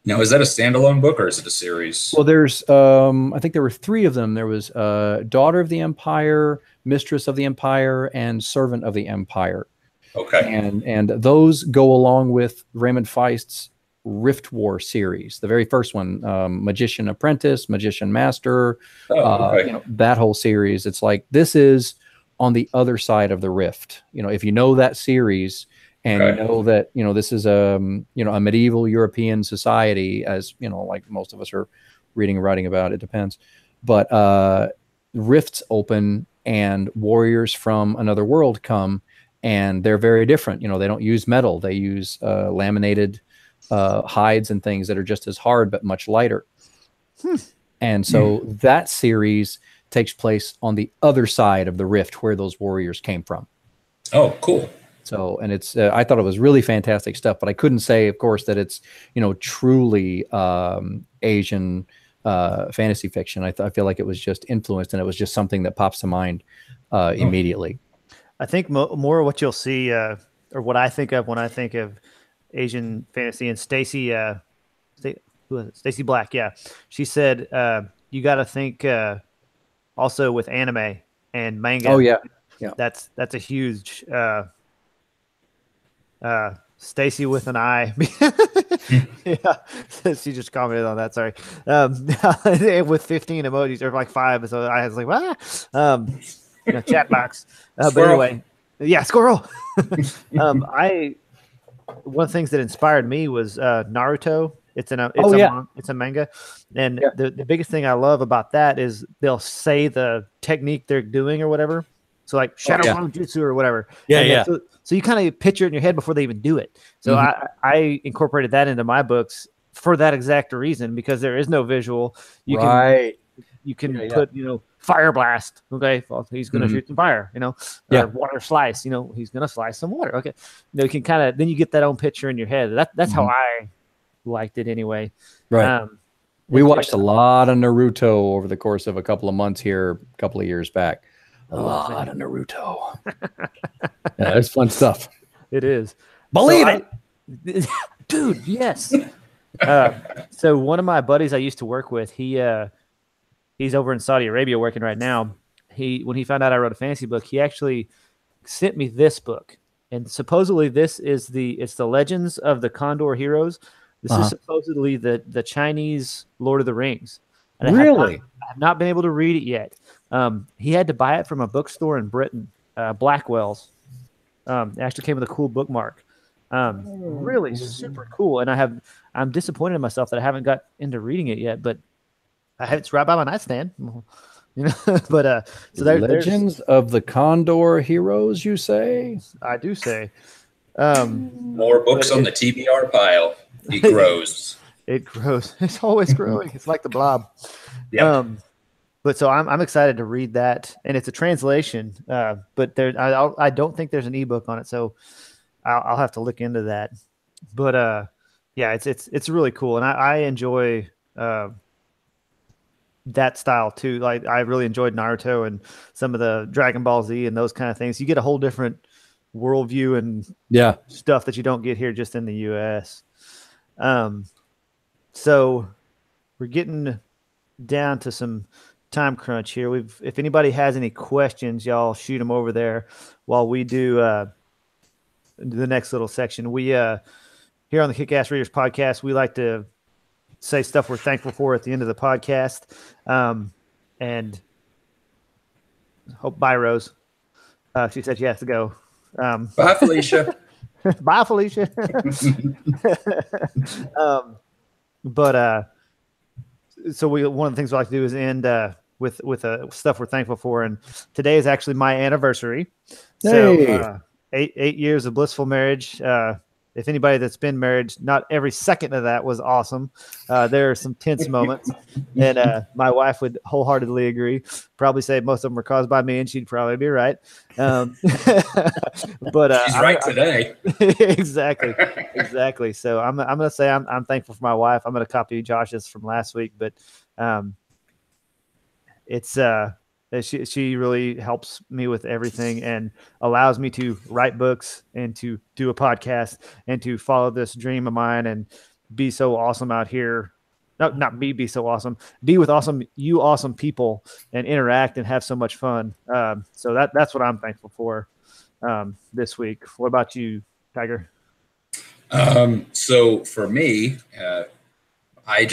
Now, is that a standalone book or is it a series? Well, there's, I think there were 3 of them. There was Daughter of the Empire, Mistress of the Empire, and Servant of the Empire. Okay. And those go along with Raymond Feist's Rift War series. The very first one, Magician Apprentice, Magician Master, okay. You know, that whole series. It's like, this is on the other side of the rift. You know, if you know that series, and you know that, you know, this is a medieval European society, as you know, like most of us are reading and writing about. It depends, but rifts open and warriors from another world come, and they're very different. You know, they don't use metal; they use laminated hides and things that are just as hard but much lighter. And so that series takes place on the other side of the rift where those warriors came from. Oh, cool. So, and it's, I thought it was really fantastic stuff, but I couldn't say, of course, that it's, you know, truly Asian fantasy fiction. I feel like it was just influenced, and it was just something that pops to mind immediately. I think more what you'll see, or what I think of when I think of Asian fantasy, and Stacy Black, yeah, she said you got to think also with anime and manga. Oh yeah, that's a huge. Stacy with an eye. Yeah, she just commented on that. Sorry. With 15 emojis, or like 5, so I was like, chat box. But anyway, yeah, squirrel. One of the things that inspired me was Naruto. It's a manga, and the biggest thing I love about that is they'll say the technique they're doing or whatever. So like Shadow Clone Jutsu or whatever. So you kind of picture it in your head before they even do it. So I incorporated that into my books for that exact reason, because there is no visual. You can put, fire blast. Okay. Well, he's going to shoot some fire, or water slice, he's going to slice some water. Okay. You can then you get that own picture in your head. That's how I liked it anyway. Right. We watched a lot of Naruto over the course of a couple of months here, a couple of years back. A lot of Naruto. Yeah, it's fun stuff. It is. Believe it. Dude, yes. So one of my buddies I used to work with, he's over in Saudi Arabia working right now. When he found out I wrote a fantasy book, he actually sent me this book. And supposedly it's the Legends of the Condor Heroes. This is supposedly the Chinese Lord of the Rings. And really? I have not been able to read it yet. He had to buy it from a bookstore in Britain, Blackwell's. It actually came with a cool bookmark. Really super cool. And I'm disappointed in myself that I haven't got into reading it yet, but it's right by my nightstand. But so Legends of the Condor Heroes, you say? I do say. More books on the TBR pile. It grows. It grows. It's always growing. It's like the blob. Yeah. But so I'm excited to read that, and it's a translation. But I don't think there's an ebook on it, so I'll have to look into that. But yeah, it's really cool, and I enjoy that style too. Like I really enjoyed Naruto and some of the Dragon Ball Z and those kind of things. You get a whole different worldview and stuff that you don't get here just in the U.S. So we're getting down to some time crunch here. If anybody has any questions, y'all shoot them over there while we do the next little section. We here on the Kickass Readers podcast, we like to say stuff we're thankful for at the end of the podcast. and hope bye, Rose. She said she has to go. Bye, Felicia. Bye, Felicia. But so one of the things we like to do is end with stuff we're thankful for, and today is actually my anniversary. Hey. So 8 years of blissful marriage. If anybody that's been married, not every second of that was awesome. There are some tense moments, and my wife would wholeheartedly agree. Probably say most of them were caused by me, and she'd probably be right. But she's right today. Exactly. So I'm gonna say I'm thankful for my wife. I'm gonna copy Josh's from last week, but it's she really helps me with everything and allows me to write books and to do a podcast and to follow this dream of mine and be so awesome out here. No, not be so awesome. Be with awesome people and interact and have so much fun. So that's what I'm thankful for this week. What about you, Tiger? So for me, I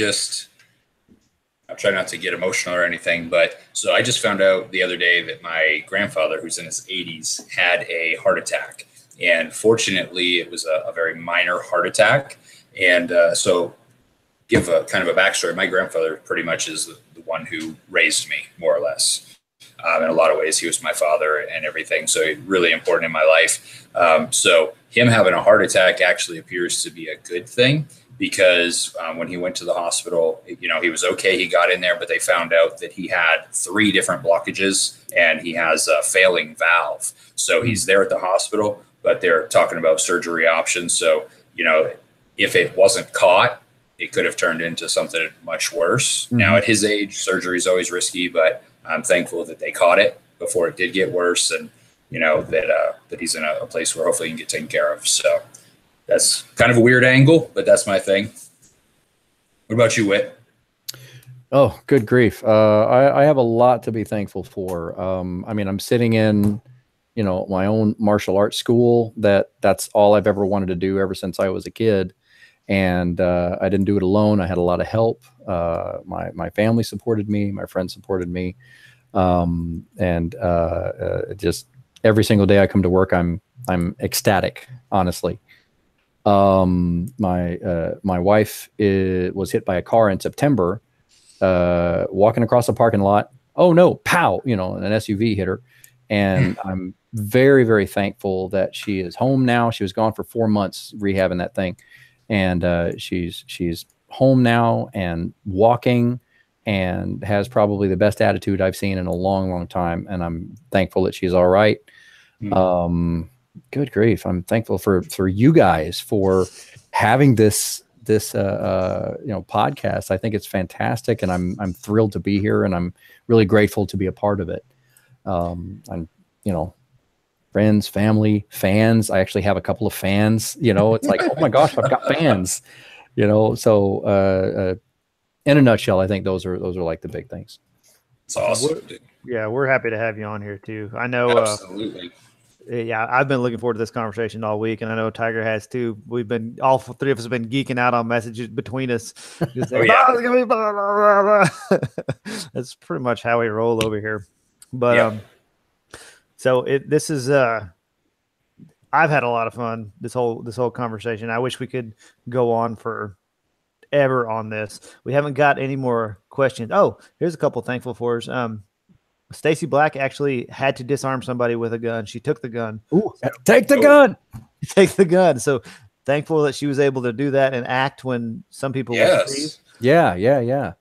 try not to get emotional or anything, but so I just found out the other day that my grandfather, who's in his 80s, had a heart attack. And fortunately, it was a very minor heart attack. And so give a kind of a backstory. My grandfather pretty much is the one who raised me, more or less. In a lot of ways, he was my father and everything. So really important in my life. So him having a heart attack actually appears to be a good thing, because when he went to the hospital, he was okay. He got in there, but they found out that he had 3 different blockages and he has a failing valve. So he's there at the hospital, but they're talking about surgery options. So, if it wasn't caught, it could have turned into something much worse. Mm-hmm. Now, at his age, surgery is always risky, but I'm thankful that they caught it before it did get worse, and that he's in a place where hopefully he can get taken care of. So that's kind of a weird angle, but that's my thing. What about you, Whit? Oh, good grief. I have a lot to be thankful for. I'm sitting in, my own martial arts school. That's all I've ever wanted to do ever since I was a kid. And I didn't do it alone. I had a lot of help. My family supported me. My friends supported me. Just every single day I come to work, I'm ecstatic, honestly. My wife was hit by a car in September, walking across a parking lot. Oh no, pow, an SUV hit her. And I'm very, very thankful that she is home now. She was gone for 4 months rehabbing that thing. And she's home now and walking and has probably the best attitude I've seen in a long, long time. And I'm thankful that she's all right. Mm-hmm. Good grief. I'm thankful for you guys for having this podcast. I think it's fantastic, and I'm thrilled to be here, and I'm really grateful to be a part of it. I'm friends, family, fans. I actually have a couple of fans. It's like, oh my gosh, I've got fans. So in a nutshell, I think those are like the big things. It's awesome. We're happy to have you on here too. I know. Absolutely. I've been looking forward to this conversation all week, and I know Tiger has too. All 3 of us have been geeking out on messages between us. That's pretty much how we roll over here. But so this is I've had a lot of fun this whole conversation. I wish we could go on for ever on this. We haven't got any more questions. Oh, here's a couple thankful fors. Stacy Black actually had to disarm somebody with a gun. She took the gun. Ooh, take the gun. Take the gun. So thankful that she was able to do that and act when some people would freeze. Yeah.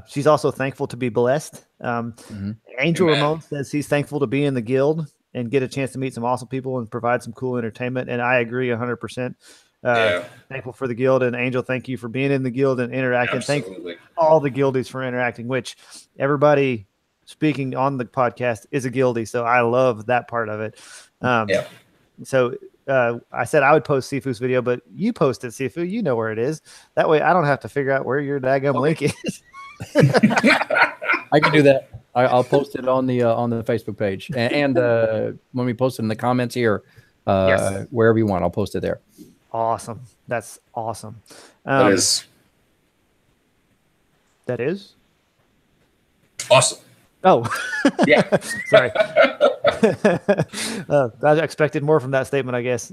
She's also thankful to be blessed. Angel Ramon says he's thankful to be in the guild and get a chance to meet some awesome people and provide some cool entertainment. And I agree 100%. Thankful for the guild. And Angel, thank you for being in the guild and interacting. Absolutely. Thank all the guildies for interacting, which everybody speaking on the podcast is a guildie. So I love that part of it. So I said I would post Sifu's video, but you posted Sifu. You know where it is. That way I don't have to figure out where your daggum link is. I can do that. I'll post it on the Facebook page, and when we post it in the comments here, wherever you want, I'll post it there. Awesome. That's awesome. That is. That is. Awesome. Oh, Yeah. sorry. I expected more from that statement, I guess.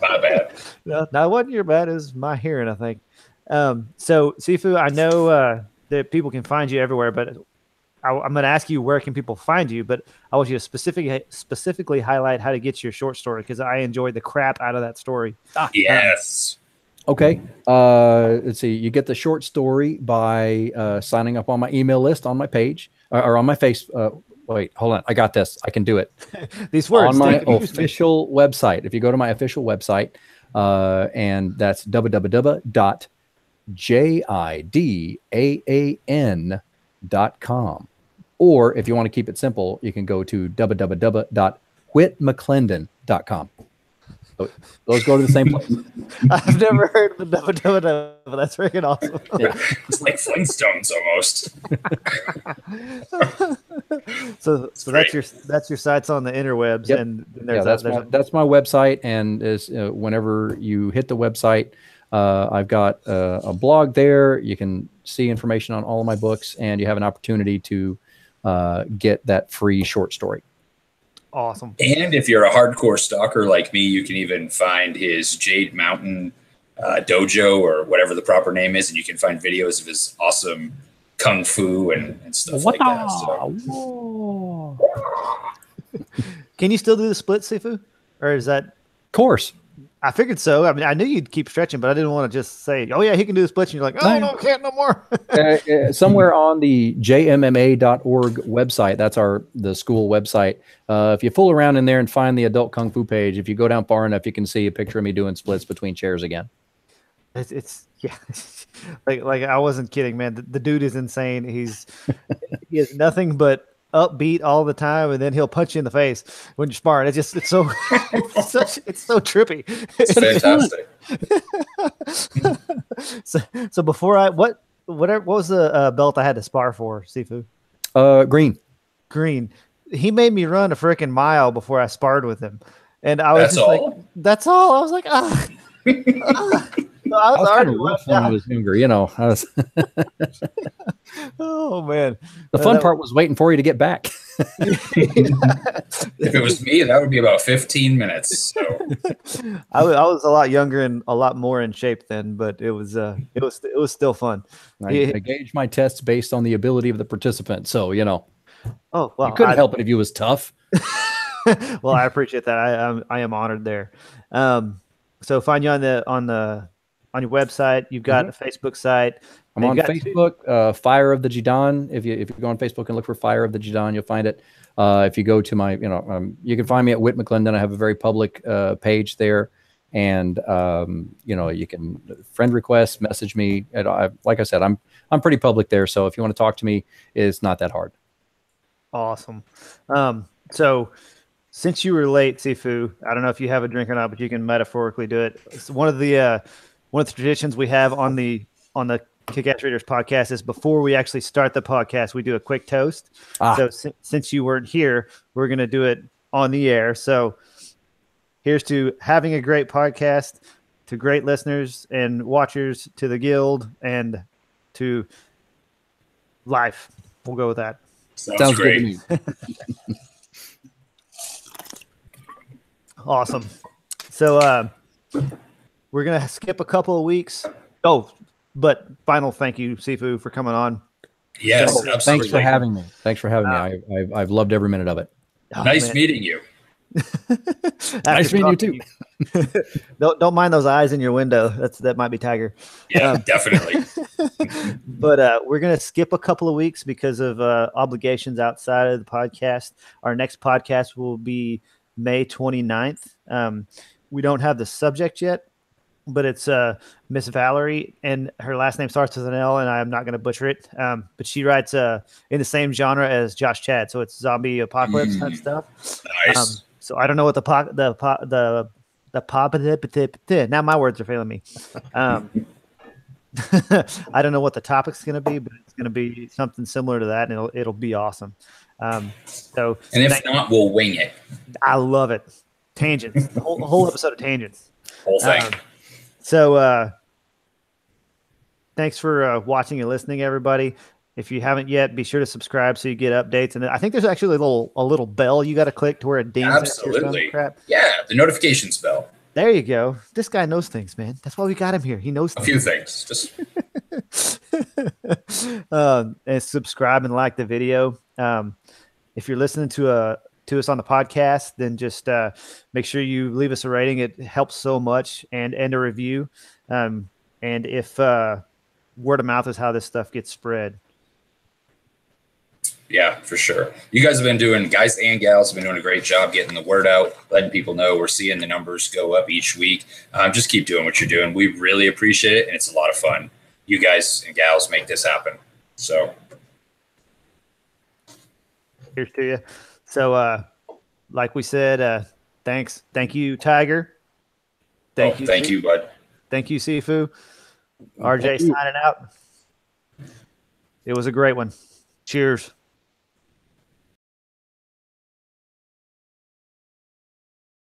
My bad. No, it wasn't your bad. It was my hearing, I think. So, Sifu, I know that people can find you everywhere, but I'm going to ask you where can people find you, but I want you to specifically highlight how to get your short story because I enjoyed the crap out of that story. Yes. Okay. Let's see. You get the short story by signing up on my email list on my page or on my face. Wait, hold on. I got this. I can do it. These words on my official website. If you go to my official website, and that's www.jidaan.com. Or if you want to keep it simple, you can go to www.whitmcclendon.com. So those go to the same place. I've never heard of the www, but that's freaking awesome. Yeah. It's like Flintstones almost. So that's your sites on the interwebs, Yep. and there's that's my website. And whenever you hit the website, I've got a blog there. You can see information on all of my books, and you have an opportunity to get that free short story. Awesome. And if you're a hardcore stalker like me, you can even find his Jade Mountain dojo or whatever the proper name is, and you can find videos of his awesome kung fu and stuff like that. So. Can you still do the split, Sifu? Or is that? Of course. I figured so. I mean, I knew you'd keep stretching, but I didn't want to just say, "Oh yeah, he can do the splits," and you're like, "Oh no, I can't no more." Somewhere on the jmma.org website, that's the school website. If you fool around in there and find the adult kung fu page, if you go down far enough, you can see a picture of me doing splits between chairs again. It's yeah, like I wasn't kidding, man. The dude is insane. He has nothing but upbeat all the time, and then he'll punch you in the face when you're sparring. It's so it's so trippy. It's fantastic. So before what was the belt I had to spar for, Sifu? Green. He made me run a freaking mile before I sparred with him, and I was that's all. I was like, ah. I was kind of rough when I was younger, you know. Oh man, the fun part was waiting for you to get back. If it was me, that would be about 15 minutes. So. I was a lot younger and a lot more in shape then, but it was still fun. I gauge my tests based on the ability of the participant, so you know. Oh well, you couldn't help it if you was tough. Well, I appreciate that. I am honored there. So find you on your website. You've got a Facebook site. I'm on Facebook, Fire of the Jidaan. If you go on Facebook and look for Fire of the Jidaan, you'll find it. If you go to my, you can find me at Whit McClendon. I have a very public page there, and you can friend request, message me. Like I said, I'm pretty public there. So if you want to talk to me, it's not that hard. Awesome. So since you were late, Sifu, I don't know if you have a drink or not, but you can metaphorically do it. It's one of the traditions we have on the Kickass Readers podcast is before we actually start the podcast, we do a quick toast. So since you weren't here, we're going to do it on the air. So here's to having a great podcast, to great listeners and watchers, to the guild, and to life. We'll go with that. Sounds great. Good to me. Awesome. So we're going to skip a couple of weeks. Oh, but final thank you, Sifu, for coming on. Yes, absolutely. Thanks for having me. me. I've loved every minute of it. Nice meeting you. Nice meeting you too. Don't mind those eyes in your window. That might be Tiger. Yeah, definitely. But we're going to skip a couple of weeks because of obligations outside of the podcast. Our next podcast will be May 29th. We don't have the subject yet, but it's Miss Valerie, and her last name starts with an L, and I'm not going to butcher it. But she writes in the same genre as Josh Chad, so it's zombie apocalypse type stuff. Nice. So I don't know what the now my words are failing me. I don't know what the topic's going to be, but it's going to be something similar to that, and it'll be awesome. And if not, we'll wing it. I love it. Tangents, the whole episode of tangents. Whole thing. So thanks for watching and listening, everybody. If you haven't yet, be sure to subscribe so you get updates. And I think there's actually a little bell you got to click to where it dings. Absolutely. Yeah, the notifications bell. There you go. This guy knows things, man. That's why we got him here. He knows a few things. Just and subscribe and like the video. If you're listening to us on the podcast, then just make sure you leave us a rating. It helps so much, and a review. And if word of mouth is how this stuff gets spread. Yeah, for sure. You guys and gals have been doing a great job getting the word out, letting people know. We're seeing the numbers go up each week. Just keep doing what you're doing. We really appreciate it, and it's a lot of fun. You guys and gals make this happen. So here's to you. So like we said, thanks. Thank you, Tiger. Thank you, bud. Thank you, Sifu. RJ signing out. It was a great one. Cheers.